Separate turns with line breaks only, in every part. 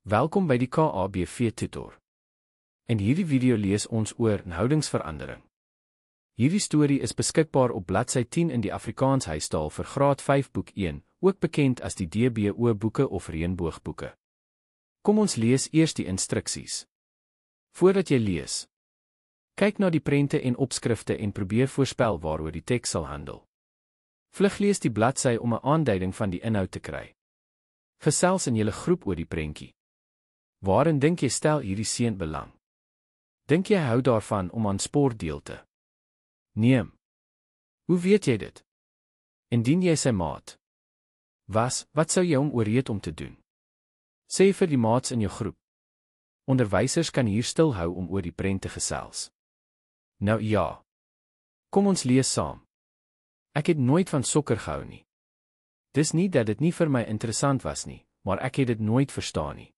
Welkom by die KABV Tutor. In hierdie video lees ons oor houdingsverandering. Hierdie storie is beskikbaar op bladsy 10 in die Afrikaans huistaal vir graad 5 boek 1, ook bekend as die DBO boeke of reënboogboeke. Kom ons lees eers die instruksies. Voordat jy lees, kyk na die prente en opskrifte en probeer voorspel waaroor die teks sal handel. Vlug lees die bladsy om 'n aanduiding van die inhoud te kry. Gesels in julle groep oor die prentjie. Waarin dink jy stel hierdie seun belang? Dink jy hou daarvan om aan sport deel te neem? Hoe weet jy dit? Indien jy sy maat was, wat sou jy hom ooreed om te doen? Sê vir die maats in jou groep. Onderwysers kan hier stilhou om oor die prent te gesels. Nou ja. Kom ons lees saam. Ek het nooit van sokker gehou nie. Dis nie dat dit nie vir my interessant was nie, maar ek het dit nooit verstaan nie.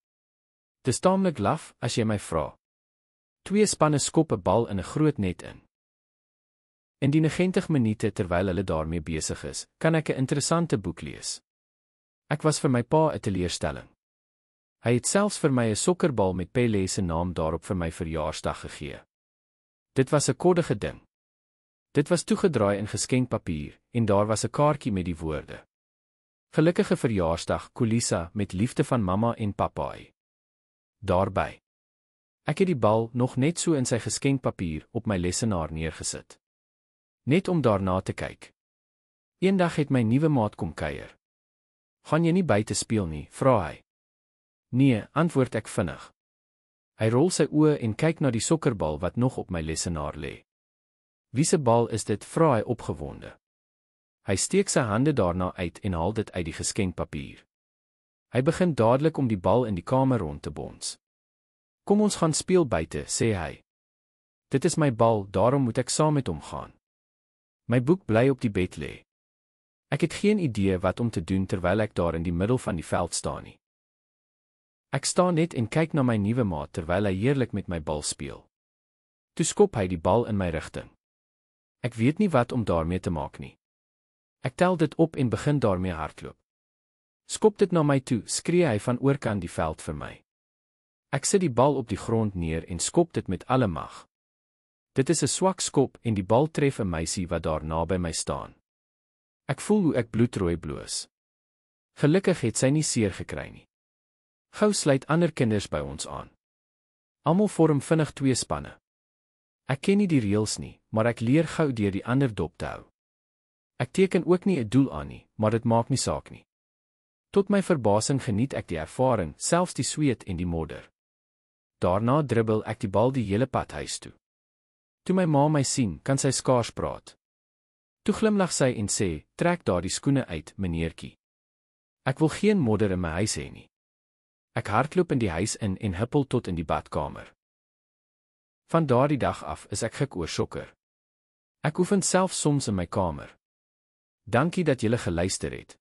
Dis taamlik laf, as jy my vra. 2 spanne skop 'n bal in 'n groot net in. In die 90 minute terwyl hulle daarmee besig is, kan ek 'n interessante boek lees. Ek was vir my pa 'n teleurstelling. Hy het selfs vir my 'n sokkerbal met Pelé se naam daarop vir my verjaarsdag gegee. Dit was 'n koddige ding. Dit was toegedraai in geskenkpapier, en daar was 'n kaartjie met die woorde: Gelukkige verjaarsdag, Kulisa, met liefde van mamma en papaai. Daarby. Ek het die bal nog net so in sy geskenkpapier op my lessenaar neergesit. Net om daarna te kyk. Eendag het my nuwe maat kom kuier. Gaan jy nie buite speel nie, vra hy. Nee, antwoord ek vinnig. Hy rol sy oë en kyk na die sokkerbal wat nog op my lessenaar lê. Wie se bal is dit, vra hy opgewonde. Hy steek sy hande daarna uit en haal dit uit die geskenkpapier. Hy begin dadelik om die bal in die kamer rond te bons. Kom ons gaan speel buite, sê hy. Dit is my bal, daarom moet ek saam met hom gaan. My boek bly op die bed lê. Ek het geen idee wat om te doen terwyl ek daar in die middel van die veld staan nie. Ek staan net en kyk na my nuwe maat terwyl hy heerlik met my bal speel. Toe skop hy die bal in my rigting. Ek weet nie wat om daarmee te maak nie. Ek tel dit op en begin daarmee hardloop. Skop dit na my toe, skree hy van oorkant die veld vir my. Ek sit die bal op die grond neer en skop dit met alle mag. Dit is 'n swak skop en die bal tref 'n meisie wat daar naby my staan. Ek voel hoe ek bloedrooi bloos. Gelukkig het sy nie seer gekry nie. Gou sluit ander kinders by ons aan. Almal vorm vinnig 2 spanne. Ek ken nie die reëls nie, maar ek leer gou deur die ander dop te hou. Ek teken ook nie 'n doel aan nie, maar dit maak nie saak nie. Tot my verbasing geniet ek die ervaring, selfs die sweet en die modder. Daarna dribbel ek die bal die hele pad huis toe. Toe my ma my sien, kan sy skaars praat. Toe glimlag sy en sê, trek daardie skoene uit, meneertjie. Ek wil geen modder in my huis hê nie. Ek hardloop in die huis in en huppel tot in die badkamer. Van daardie dag af is ek gek oor sokker. Ek oefen self soms in my kamer. Dankie dat julle geluister het.